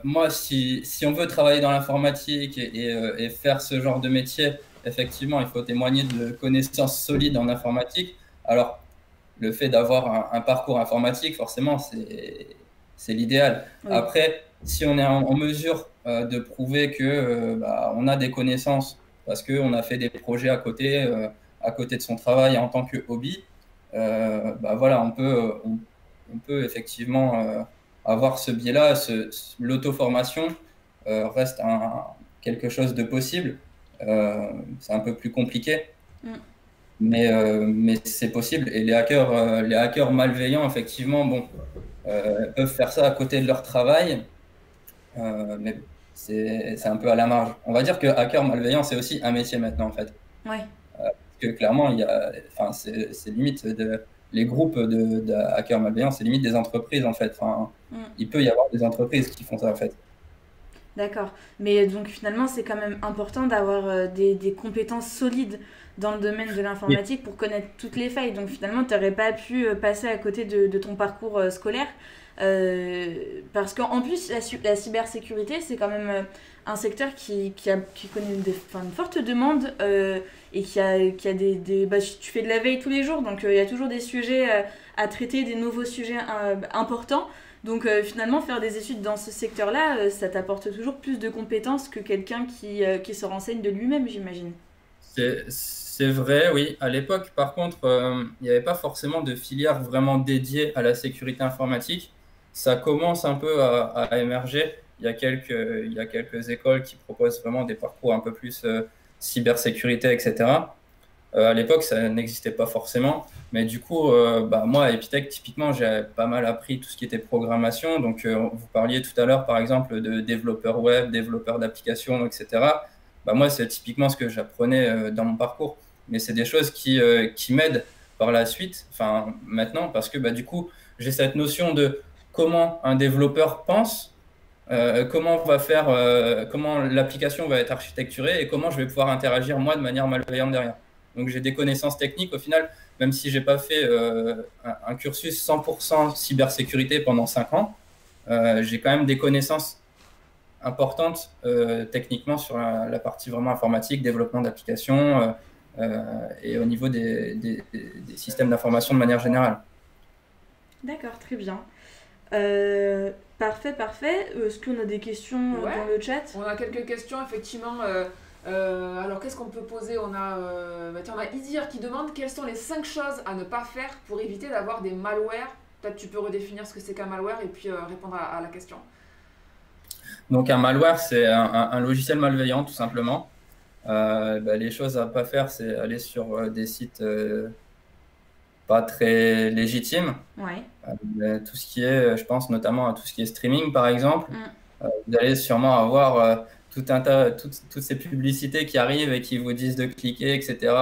moi, si on veut travailler dans l'informatique et faire ce genre de métier, effectivement, il faut témoigner de connaissances solides en informatique. Alors, le fait d'avoir un parcours informatique, forcément, c'est l'idéal. Oui. Après, si on est en mesure de prouver que bah, on a des connaissances parce qu'on a fait des projets à côté de son travail en tant que hobby, bah, voilà, on peut effectivement avoir ce biais-là. L'auto-formation reste quelque chose de possible. C'est un peu plus compliqué. Mm. Mais c'est possible. Et les hackers malveillants, effectivement, bon, peuvent faire ça à côté de leur travail, mais c'est un peu à la marge. On va dire que hacker malveillant, c'est aussi un métier maintenant, en fait. Ouais. Parce que clairement, enfin, c'est limite les groupes de hackers malveillants, c'est limite des entreprises, en fait. Enfin, Mm. il peut y avoir des entreprises qui font ça, en fait. D'accord. Mais donc finalement, c'est quand même important d'avoir des compétences solides dans le domaine de Oui. l'informatique pour connaître toutes les failles. Donc finalement, tu n'aurais pas pu passer à côté de ton parcours scolaire. Parce qu'en plus, la cybersécurité, c'est quand même un secteur qui connaît une forte demande et qui a bah, tu fais de la veille tous les jours, donc il y a toujours des sujets à traiter, des nouveaux sujets importants. Donc finalement, faire des études dans ce secteur-là, ça t'apporte toujours plus de compétences que quelqu'un qui se renseigne de lui-même, j'imagine. C'est vrai, oui. À l'époque, par contre, il n'y avait pas forcément de filière vraiment dédiée à la sécurité informatique. Ça commence un peu à émerger. Il y a quelques écoles qui proposent vraiment des parcours un peu plus cybersécurité, etc. À l'époque, ça n'existait pas forcément. Mais du coup, bah, moi, à Epitech, typiquement, j'ai pas mal appris tout ce qui était programmation. Donc, vous parliez tout à l'heure, par exemple, de développeurs web, développeurs d'applications, etc. Bah, moi, c'est typiquement ce que j'apprenais dans mon parcours. Mais c'est des choses qui m'aident par la suite, enfin, maintenant, parce que bah, du coup, j'ai cette notion de comment un développeur pense, comment l'application va être architecturée et comment je vais pouvoir interagir moi de manière malveillante derrière. Donc j'ai des connaissances techniques au final, même si j'ai pas fait un cursus 100% cybersécurité pendant 5 ans, j'ai quand même des connaissances importantes techniquement sur la partie vraiment informatique, développement d'applications et au niveau des systèmes d'information de manière générale. D'accord, très bien. Parfait, parfait. Est-ce qu'on a des questions Ouais. dans le chat? On a quelques questions, effectivement. Alors, qu'est-ce qu'on peut poser? Tiens, on a Idir qui demande quelles sont les 5 choses à ne pas faire pour éviter d'avoir des malwares. Peut-être tu peux redéfinir ce que c'est qu'un malware et puis répondre à la question. Donc un malware, c'est un logiciel malveillant tout simplement. Bah, les choses à pas faire, c'est aller sur des sites pas très légitimes. Ouais. Tout ce qui est, je pense notamment à tout ce qui est streaming par exemple. Mm. Vous allez sûrement avoir tout un tas, toutes ces publicités qui arrivent et qui vous disent de cliquer, etc.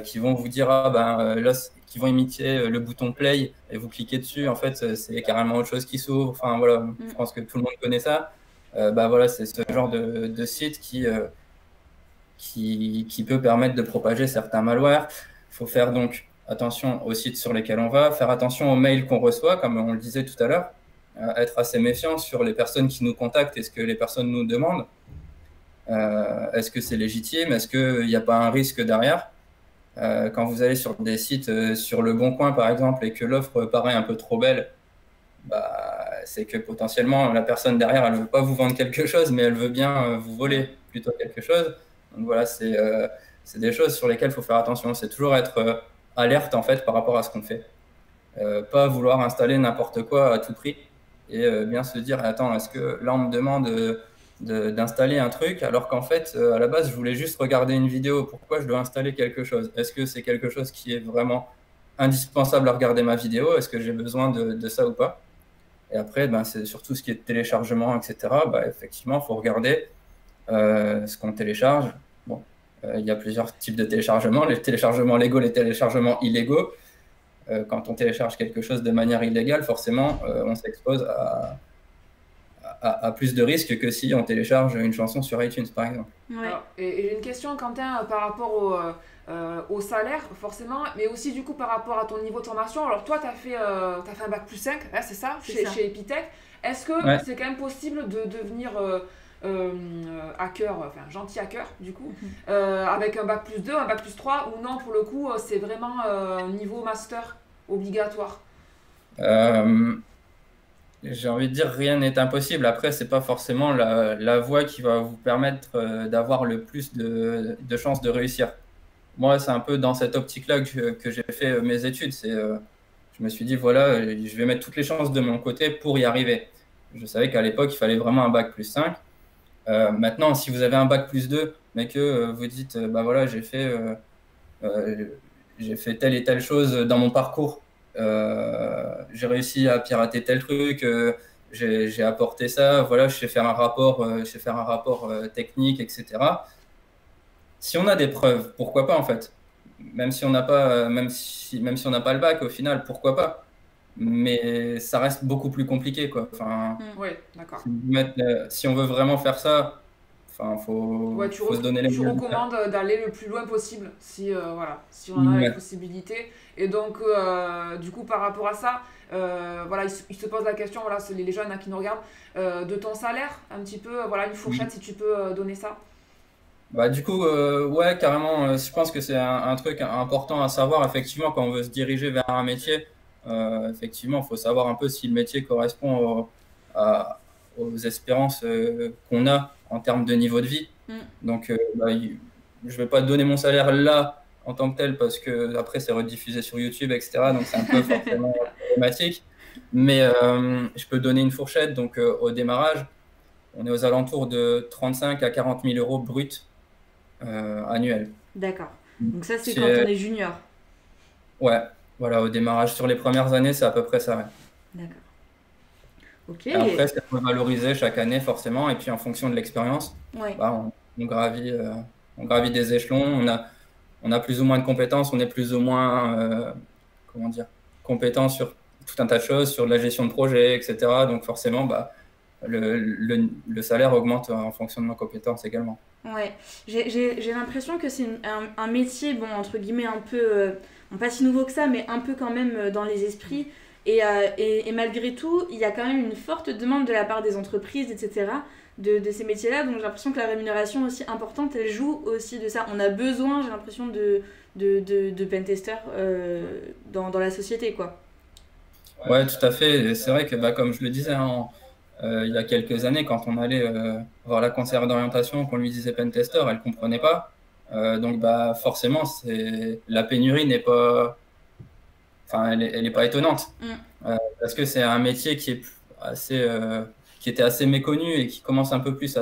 Qui vont vous dire, ah, ben, là, qui vont imiter le bouton play et vous cliquez dessus. En fait, c'est carrément autre chose qui s'ouvre. Enfin, voilà, je pense que tout le monde connaît ça. Bah, voilà, c'est ce genre de site qui peut permettre de propager certains malwares. Il faut faire donc attention aux sites sur lesquels on va, faire attention aux mails qu'on reçoit, comme on le disait tout à l'heure, être assez méfiant sur les personnes qui nous contactent et ce que les personnes nous demandent. Est-ce que c'est légitime? Est-ce qu'il n'y a pas un risque derrière? Quand vous allez sur des sites sur Le Bon Coin, par exemple, et que l'offre paraît un peu trop belle, bah, c'est que potentiellement la personne derrière, elle ne veut pas vous vendre quelque chose, mais elle veut bien vous voler plutôt quelque chose. Donc voilà, c'est des choses sur lesquelles il faut faire attention. C'est toujours être alerte en fait par rapport à ce qu'on fait. Pas vouloir installer n'importe quoi à tout prix et bien se dire, attends, est-ce que là on me demande d'installer un truc alors qu'en fait, à la base, je voulais juste regarder une vidéo. Pourquoi je dois installer quelque chose? Est-ce que c'est quelque chose qui est vraiment indispensable à regarder ma vidéo? Est-ce que j'ai besoin de ça ou pas? Et après, ben, c'est surtout ce qui est téléchargement, etc. Bah, effectivement, il faut regarder ce qu'on télécharge. Bon, il y a plusieurs types de téléchargements, les téléchargements légaux, les téléchargements illégaux. Quand on télécharge quelque chose de manière illégale, forcément, on s'expose à plus de risques que si on télécharge une chanson sur iTunes, par exemple. Ouais. Alors, et j'ai une question, Quentin, par rapport au salaire, forcément, mais aussi du coup par rapport à ton niveau de formation. Alors toi, tu as fait un bac plus 5, hein, c'est ça, C'est ça. chez Epitech. Est-ce que Ouais. c'est quand même possible de devenir hacker, enfin gentil hacker du coup, avec un bac plus 2, un bac plus 3, ou non, pour le coup, c'est vraiment un niveau master obligatoire? J'ai envie de dire rien n'est impossible. Après, c'est pas forcément la voie qui va vous permettre d'avoir le plus de chances de réussir. Moi, c'est un peu dans cette optique-là que j'ai fait mes études. Je me suis dit, voilà, je vais mettre toutes les chances de mon côté pour y arriver. Je savais qu'à l'époque, il fallait vraiment un bac plus 5. Maintenant, si vous avez un bac plus 2, mais que vous dites, bah voilà, j'ai fait telle et telle chose dans mon parcours. J'ai réussi à pirater tel truc, j'ai apporté ça, voilà, je sais faire un rapport, technique, etc. Si on a des preuves, pourquoi pas en fait? Même si on n'a pas, même si on n'a pas le bac, au final, pourquoi pas? Mais ça reste beaucoup plus compliqué, quoi. Enfin, Oui, d'accord. si on veut vraiment faire ça, enfin, Ouais, faut se donner les tu moyens de le faire. recommandes d'aller le plus loin possible si, voilà, si on en a la Ouais. possibilité. Et donc, du coup, par rapport à ça, voilà, il se pose la question, voilà, c'est les jeunes hein, qui nous regardent, de ton salaire, un petit peu, voilà, une fourchette, si tu peux donner ça. Bah, du coup, ouais, carrément, je pense que c'est un truc important à savoir, effectivement, quand on veut se diriger vers un métier. Effectivement, il faut savoir un peu si le métier correspond aux espérances qu'on a en termes de niveau de vie. Donc, bah, je vais pas te donner mon salaire là en tant que tel parce que après c'est rediffusé sur YouTube, etc. Donc, c'est un peu forcément problématique. Mais je peux donner une fourchette. Donc, au démarrage, on est aux alentours de 35 à 40 000 euros bruts annuels. D'accord. Donc ça, c'est C'est- quand on est junior. Ouais, voilà, au démarrage. Sur les premières années, c'est à peu près ça. Ouais. D'accord. Ok. Et après, c'est revalorisé chaque année, forcément. Et puis, en fonction de l'expérience, Ouais. bah, on gravit des échelons. On a plus ou moins de compétences. On est plus ou moins, comment dire, compétent sur tout un tas de choses, sur la gestion de projet, etc. Donc, forcément, bah, le salaire augmente en fonction de nos compétences également. Ouais, j'ai l'impression que c'est un métier, bon, entre guillemets, un peu, bon, pas si nouveau que ça, mais un peu quand même dans les esprits. Et malgré tout, il y a quand même une forte demande de la part des entreprises, etc., de ces métiers-là. Donc j'ai l'impression que la rémunération aussi importante, elle joue aussi de ça. On a besoin, j'ai l'impression, de pentesters dans la société, quoi. Ouais, tout à fait. Et c'est vrai que, bah, comme je le disais, hein, il y a quelques années, quand on allait voir la conseillère d'orientation, qu'on lui disait pentester, elle comprenait pas. Donc, bah, forcément, la pénurie n'est pas, enfin, elle est pas étonnante. Parce que c'est un métier qui était assez méconnu et qui commence un peu plus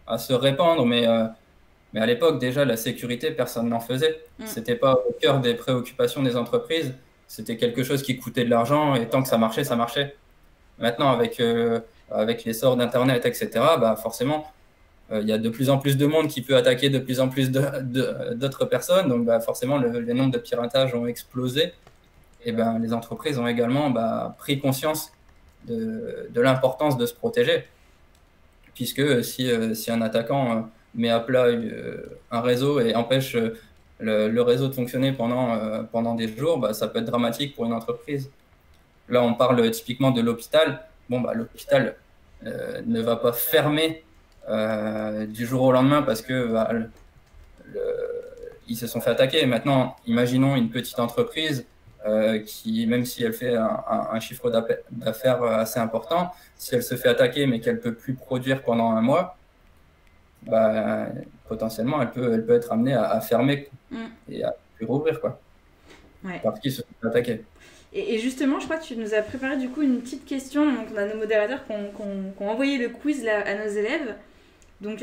à se répandre. Mais à l'époque, déjà, la sécurité, personne n'en faisait. C'était pas au cœur des préoccupations des entreprises. C'était quelque chose qui coûtait de l'argent et tant que ça marchait, ça marchait. Maintenant, avec l'essor d'Internet, etc., bah forcément, il y a de plus en plus de monde qui peut attaquer de plus en plus d'autres personnes. Donc, bah, forcément, les nombres de piratages ont explosé. Et ben, les entreprises ont également pris conscience de l'importance de se protéger. Puisque si un attaquant met à plat un réseau et empêche le réseau de fonctionner pendant des jours, bah, ça peut être dramatique pour une entreprise. Là, on parle typiquement de l'hôpital. Bon, bah, l'hôpital ne va pas fermer du jour au lendemain parce que ils se sont fait attaquer. Maintenant, imaginons une petite entreprise qui, même si elle fait un chiffre d'affaires assez important, si elle se fait attaquer mais qu'elle ne peut plus produire pendant un mois, bah, potentiellement, elle peut être amenée à fermer et à plus rouvrir, quoi. Ouais. Parce qu'ils se sont fait attaquer. Et justement, je crois que tu nous as préparé du coup une petite question. Donc, on a nos modérateurs qui ont envoyé le quiz là, à nos élèves. Donc,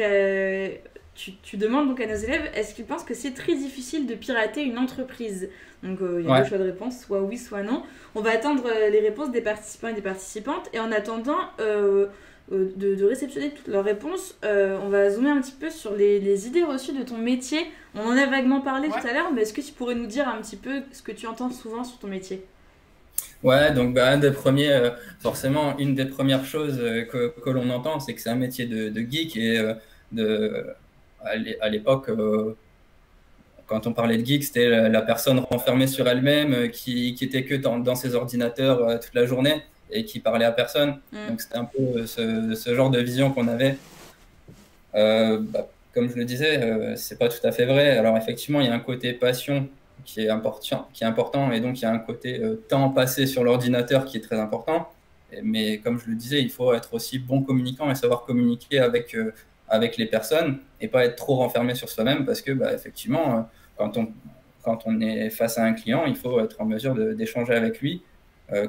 tu demandes donc à nos élèves, est-ce qu'ils pensent que c'est très difficile de pirater une entreprise? Donc il y a Ouais. deux choix de réponse, soit oui, soit non. On va attendre les réponses des participants et des participantes. Et en attendant de réceptionner toutes leurs réponses, on va zoomer un petit peu sur les idées reçues de ton métier. On en a vaguement parlé tout à l'heure, mais est-ce que tu pourrais nous dire un petit peu ce que tu entends souvent sur ton métier? Ouais, donc bah, forcément, une des premières choses que l'on entend, c'est que c'est un métier de geek et de, à l'époque, quand on parlait de geek, c'était la personne renfermée sur elle-même qui était que dans ses ordinateurs toute la journée et qui parlait à personne. Donc c'était un peu ce genre de vision qu'on avait. Comme je le disais, c'est pas tout à fait vrai. Alors effectivement, il y a un côté passion qui est important et donc il y a un côté temps passé sur l'ordinateur qui est très important. Mais comme je le disais, il faut être aussi bon communicant et savoir communiquer avec les personnes et pas être trop renfermé sur soi-même parce que effectivement, quand on est face à un client, il faut être en mesure d'échanger avec lui,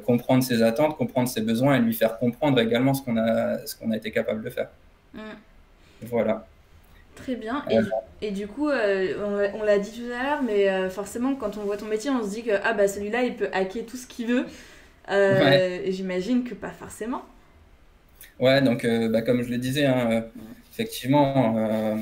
comprendre ses attentes, comprendre ses besoins et lui faire comprendre également ce qu'on a été capable de faire. Voilà. Très bien. Et du coup, on l'a dit tout à l'heure, mais forcément, quand on voit ton métier, on se dit que celui-là, il peut hacker tout ce qu'il veut. Et j'imagine que pas forcément. Ouais, donc comme je le disais, effectivement,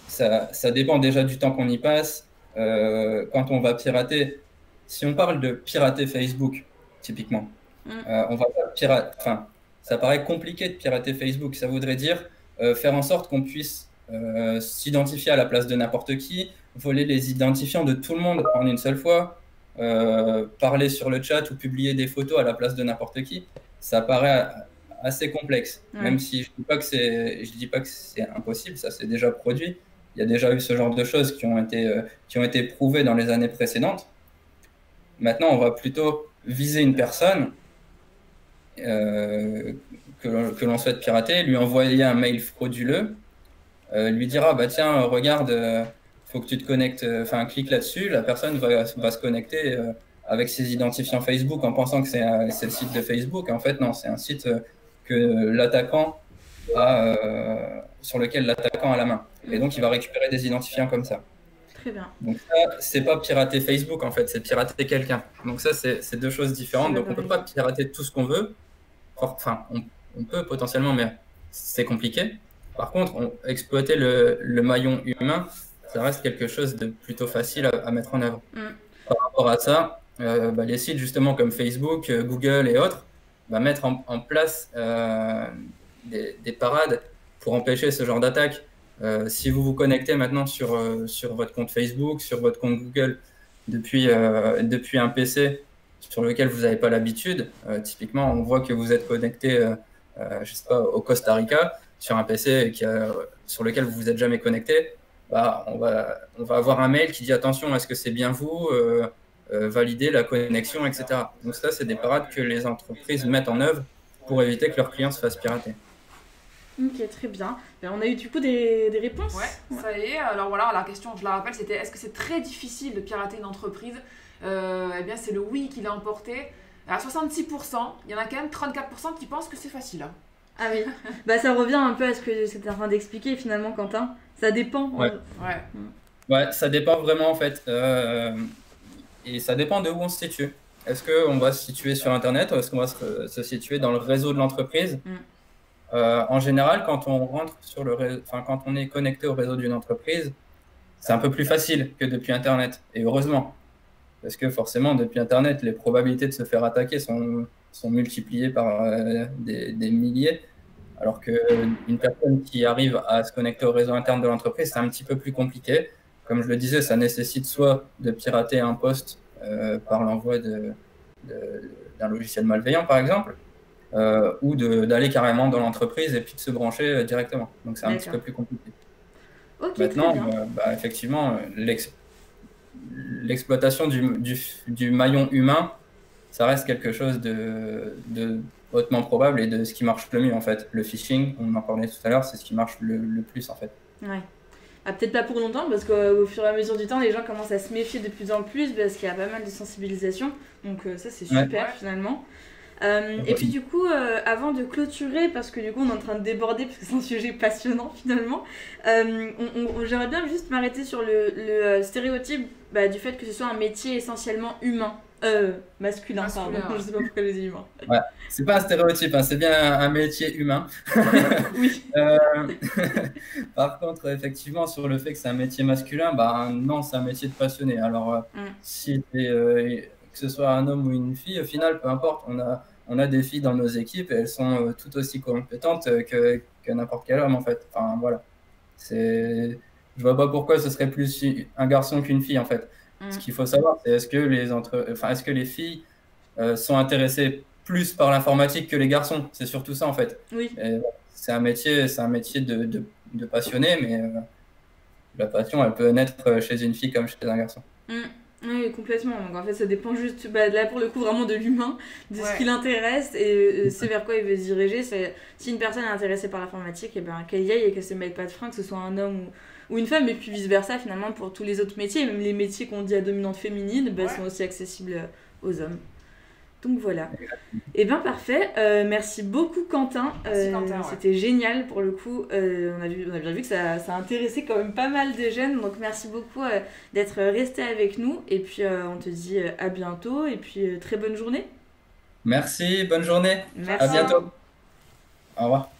ça dépend déjà du temps qu'on y passe. Quand on va pirater, si on parle de pirater Facebook, typiquement, on va enfin, ça paraît compliqué de pirater Facebook. Ça voudrait dire faire en sorte qu'on puisse s'identifier à la place de n'importe qui, voler les identifiants de tout le monde en une seule fois, parler sur le chat ou publier des photos à la place de n'importe qui. Ça paraît assez complexe, même si je dis pas que c'est impossible, ça s'est déjà produit. Il y a déjà eu ce genre de choses qui ont été prouvées dans les années précédentes. Maintenant, on va plutôt viser une personne que l'on souhaite pirater, lui envoyer un mail frauduleux, lui dire tiens, regarde, faut que tu te connectes, clique là-dessus. La personne va se connecter avec ses identifiants Facebook en pensant que c'est le site de Facebook. En fait, non, c'est un site sur lequel l'attaquant a la main. Et donc, il va récupérer des identifiants comme ça. Très bien. Donc ça, c'est pas pirater Facebook, en fait, c'est pirater quelqu'un. Donc ça, c'est deux choses différentes. Donc on peut pas pirater tout ce qu'on veut. Enfin, on peut potentiellement, mais c'est compliqué. Par contre, exploiter le maillon humain, ça reste quelque chose de plutôt facile à mettre en œuvre. Par rapport à ça, les sites justement comme Facebook, Google et autres, mettre en place des parades pour empêcher ce genre d'attaque. Si vous vous connectez maintenant sur votre compte Facebook, sur votre compte Google, depuis un PC sur lequel vous n'avez pas l'habitude, typiquement, on voit que vous êtes connecté je sais pas, au Costa Rica, sur un PC sur lequel vous vous êtes jamais connecté, on va avoir un mail qui dit attention, est-ce que c'est bien vous, valider la connexion, etc. Donc ça, c'est des parades que les entreprises mettent en œuvre pour éviter que leurs clients se fassent pirater. Ok, très bien. On a eu du coup des réponses. Ouais, ça y est. Alors voilà, la question, je la rappelle, c'était est-ce que c'est très difficile de pirater une entreprise? Eh bien, c'est le oui qui l'a emporté. À 66%, il y en a quand même 34% qui pensent que c'est facile. Ah oui, ça revient un peu à ce que c'était en train d'expliquer finalement, Quentin. Ça dépend. Ouais, ça dépend vraiment en fait. Et ça dépend de où on se situe. Est-ce qu'on va se situer sur Internet ou est-ce qu'on va se situer dans le réseau de l'entreprise? En général, quand on rentre quand on est connecté au réseau d'une entreprise, c'est un peu plus facile que depuis Internet. Et heureusement. Parce que forcément, depuis Internet, les probabilités de se faire attaquer sont multipliées par des milliers. Alors qu'une personne qui arrive à se connecter au réseau interne de l'entreprise, c'est un petit peu plus compliqué. Comme je le disais, ça nécessite soit de pirater un poste par l'envoi d'un logiciel malveillant, par exemple, ou d'aller carrément dans l'entreprise et puis de se brancher directement. Donc c'est un petit peu plus compliqué. Okay, maintenant, effectivement, l'exploitation du maillon humain, ça reste quelque chose de hautement probable et de ce qui marche le mieux en fait. Le phishing, on en parlait tout à l'heure, c'est ce qui marche le plus en fait. Ouais. Peut-être pas pour longtemps parce qu'au fur et à mesure du temps, les gens commencent à se méfier de plus en plus parce qu'il y a pas mal de sensibilisation. Donc ça, c'est super finalement. Et puis du coup, avant de clôturer, parce que du coup on est en train de déborder, parce que c'est un sujet passionnant finalement, j'aimerais bien juste m'arrêter sur le stéréotype du fait que ce soit un métier essentiellement humain. Masculin, pardon, Masculin. je sais pas pourquoi j'ai dit humain. Ouais, c'est pas un stéréotype, hein, c'est bien un métier humain. Oui. Euh, Par contre, effectivement, sur le fait que c'est un métier masculin, bah non, c'est un métier de passionné. Alors, si que ce soit un homme ou une fille, au final, peu importe. On a des filles dans nos équipes et elles sont tout aussi compétentes que n'importe quel homme, en fait. Enfin, voilà. Je vois pas pourquoi ce serait plus un garçon qu'une fille, en fait. Ce qu'il faut savoir, c'est est-ce que les filles sont intéressées plus par l'informatique que les garçons. C'est surtout ça, en fait. Oui. Et c'est un métier de passionné, mais la passion, elle peut naître chez une fille comme chez un garçon. Oui, complètement. Donc en fait, ça dépend juste, là pour le coup, vraiment de l'humain, de ce qui Ouais. l'intéresse et ce vers quoi il veut se diriger. Si une personne est intéressée par l'informatique, et qu'elle y aille et qu'elle se mêle pas de frein, que ce soit un homme ou une femme, et puis vice versa finalement pour tous les autres métiers, même les métiers qu'on dit à dominante féminine, Ouais. sont aussi accessibles aux hommes. Donc voilà. Et bien parfait. Merci beaucoup Quentin. Merci, Quentin, ouais. C'était génial pour le coup. On a bien vu que ça a intéressé quand même pas mal de jeunes. Donc merci beaucoup d'être resté avec nous. Et puis on te dit à bientôt. Et puis très bonne journée. Merci, bonne journée. Merci. À bientôt. Au revoir.